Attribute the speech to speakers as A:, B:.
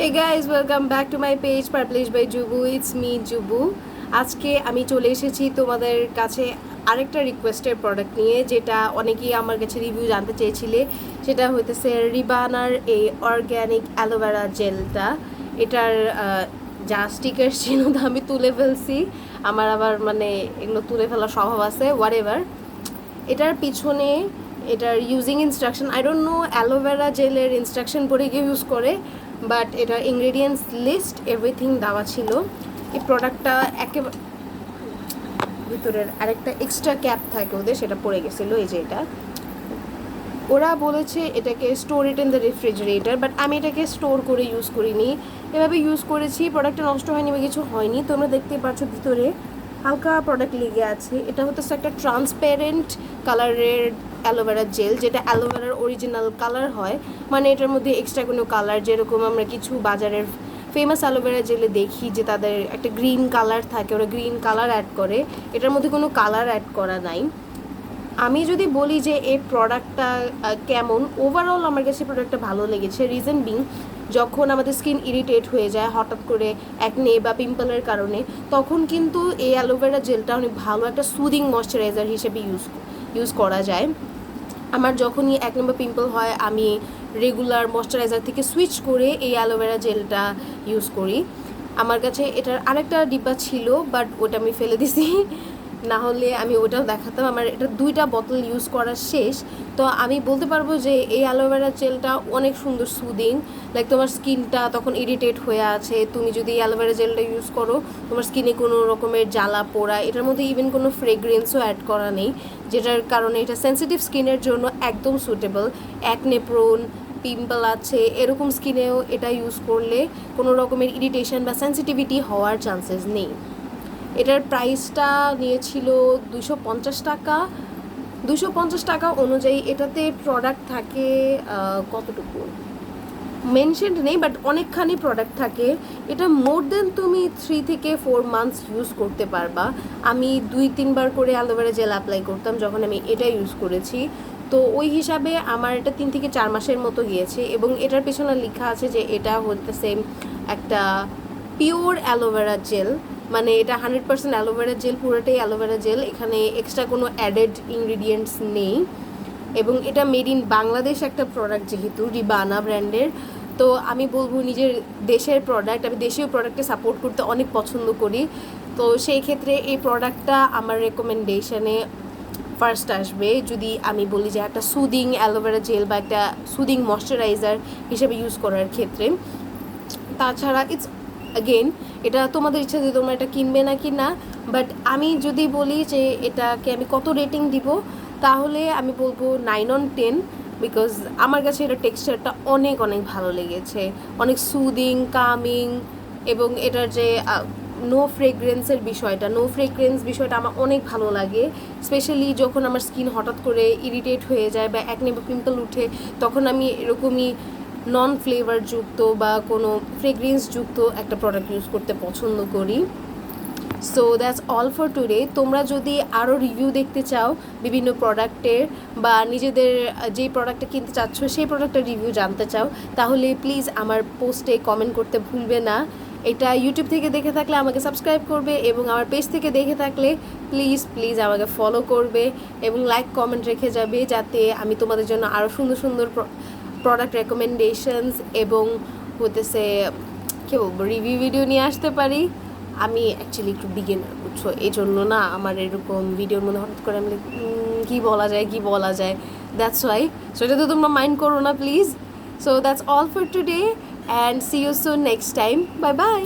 A: Hey guys, welcome back to my page published by Jubu. It's me Jubu. আজকে আমি চলে এসেছি তোমাদের কাছে আরেকটা রিকোয়েস্টের প্রোডাক্ট নিয়ে, যেটা অনেকেই আমার কাছে রিভিউ জানতে চেয়েছিলে। সেটা হইতেছে রিবানার এই অর্গ্যানিক অ্যালোভেরা জেলটা। এটার যা স্টিকার ছিল তা আমি তুলে ফেলছি। আমার আবার এগুলো তুলে ফেলার স্বভাব আছে, হোয়াট এভার। এটার পিছনে এটার using instruction, I don't know aloe vera জেলের ইনস্ট্রাকশন পরে কেউ ইউজ করে, বাট এটা ইনগ্রেডিয়েন্টস লিস্ট এভরিথিং দেওয়া ছিল। এই প্রোডাক্টটা একেবারে ভিতরের আরেকটা এক্সট্রা ক্যাপ থাকে ওদের, সেটা পড়ে গেছিলো। এই যে এটা ওরা বলেছে এটাকে store it in the refrigerator, but আমি এটাকে স্টোর করে ইউজ করিনি, এভাবে ইউজ করেছি। প্রোডাক্টটা নষ্ট হয়নি বা কিছু হয়নি। তোমরা দেখতে পাচ্ছ ভিতরে হালকা প্রোডাক্ট লেগে আছে। এটা হচ্ছে একটা ট্রান্সপারেন্ট কালারের অ্যালোভেরা জেল, যেটা অ্যালোভেরার অরিজিনাল কালার হয়। এটার মধ্যে এক্সট্রা কোনো কালার, যেরকম আমরা কিছু বাজারের ফেমাস অ্যালোভেরা জেলে দেখি যে তাদের একটা গ্রিন কালার থাকে, ওরা গ্রিন কালার অ্যাড করে। এটার মধ্যে কোনো কালার অ্যাড করা নাই। আমি যদি বলি যে এই প্রোডাক্টটা কেমন, ওভারঅল আমার কাছে প্রোডাক্টটা ভালো লেগেছে। রিজন বিং, যখন আমাদের স্কিন ইরিটেট হয়ে যায় হঠাৎ করে অ্যাকনে বা পিম্পলের কারণে, তখন কিন্তু এই অ্যালোভেরা জেলটা অনেক ভালো একটা সুদিং ময়শ্চারাইজার হিসেবে ইউজ করা যায়। আমার যখনই অ্যাকনে বা পিম্পল হয়, আমি রেগুলার ময়শ্চারাইজার থেকে সুইচ করে এই অ্যালোভেরা জেলটা ইউজ করি। আমার কাছে এটার আরেকটা ডিব্বা ছিল, বাট ওটা আমি ফেলে দিছি, না হলে আমি ওটাও দেখাতাম। আমার এটা 2টা বোতল ইউজ করা শেষ। তো আমি বলতে পারবো যে এই অ্যালোভেরা জেলটা অনেক সুন্দর সুদিং। লাইক তোমার স্কিনটা তখন ইরিটেট হয়ে আছে, তুমি যদি এই অ্যালোভেরা জেলটা ইউজ করো, তোমার স্কিনে কোনো রকমের জ্বালা পোড়া, এটার মধ্যে ইভেন কোনো ফ্রেগ্রেন্সও অ্যাড করা নেই, যেটার কারণে এটা সেন্সিটিভ স্কিনের জন্য একদম সুটেবল। অ্যাকনে প্রোন, পিম্পল আছে এরকম স্কিনেও এটা ইউজ করলে কোনো রকমের ইরিটেশন বা সেন্সিটিভিটি হওয়ার চান্সেস নেই। এটার প্রাইসটা নিয়েছিল 250 টাকা। 250 টাকা অনুযায়ী এটাতে প্রোডাক্ট থাকে কতটুকু মেনশন নেই, বাট অনেকখানি প্রোডাক্ট থাকে। এটা মোর দেন তুমি 3 থেকে 4 মান্থস ইউজ করতে পারবা। আমি 2-3 বার করে অ্যালোভেরা জেল অ্যাপ্লাই করতাম যখন আমি এটা ইউজ করেছি। তো ওই হিসাবে আমার এটা 3 থেকে 4 মাসের মতো গিয়েছে। এবং এটার পেছনে লেখা আছে যে এটা হচ্ছে একটা পিওর অ্যালোভেরা জেল, এটা 100% অ্যালোভেরা জেল, পুরোটাই অ্যালোভেরা জেল, এখানে এক্সট্রা কোনো অ্যাডেড ইনগ্রিডিয়েন্টস নেই। এবং এটা মেড ইন বাংলাদেশ একটা প্রোডাক্ট, যেহেতু রিবানা ব্র্যান্ডের। তো আমি বলবো নিজের দেশের প্রোডাক্ট, আমি দেশীয় প্রোডাক্টকে সাপোর্ট করতে অনেক পছন্দ করি। তো সেই ক্ষেত্রে এই প্রোডাক্টটা আমার রেকমেন্ডেশনে ফার্স্ট আসবে, যদি আমি বলি যে একটা সুদিং অ্যালোভেরা জেল বা একটা সুদিং ময়শ্চারাইজার হিসেবে ইউজ করার ক্ষেত্রে। তাছাড়া ইটস অ্যাগেন, এটা তোমাদের ইচ্ছা যে তোমরা এটা কিনবে নাকি না, বাট আমি যদি বলি যে এটাকে আমি কত রেটিং দিব, তাহলে আমি বলবো 9/10, বিকজ আমার কাছে এটা টেক্সচারটা অনেক অনেক ভালো লেগেছে, অনেক সুদিং, কামিং। এবং এটার যে নো ফ্রেগ্রেন্সের বিষয়টা, আমার অনেক ভালো লাগে। স্পেশালি যখন আমার স্কিন হঠাৎ করে ইরিটেট হয়ে যায় বা অ্যাকনে বা পিম্পল উঠে, তখন আমি এরকমই নন ফ্লেভারযুক্ত বা কোনো ফ্রেগ্রেন্সযুক্ত একটা প্রোডাক্ট ইউজ করতে পছন্দ করি। So that's all for today. তোমরা যদি আরও রিভিউ দেখতে চাও বিভিন্ন প্রোডাক্টের, বা নিজেদের যেই প্রোডাক্টটা কিনতে চাচ্ছ সেই প্রোডাক্টের রিভিউ জানতে চাও, তাহলে প্লিজ আমার পোস্টে কমেন্ট করতে ভুলবে না। এটা ইউটিউব থেকে দেখে থাকলে আমাকে সাবস্ক্রাইব করবে, এবং আমার পেজ থেকে দেখে থাকলে প্লিজ আমাকে ফলো করবে এবং লাইক কমেন্ট রেখে যাবে, যাতে আমি তোমাদের জন্য আরও সুন্দর সুন্দর প্রোডাক্ট রেকমেন্ডেশনস এবং হতেছে কী বলবো রিভিউ ভিডিও নিয়ে আসতে পারি। আমি অ্যাকচুয়ালি একটু বিগিনার, বুঝছো, এই জন্য না আমার এরকম ভিডিওর মধ্যে হঠাৎ করে আমি কী বলা যায়, দ্যাটস ওয়াই। সো এটা তো তোমরা মাইন্ড করো না please. So that's all for today, and see you soon next time. Bye by.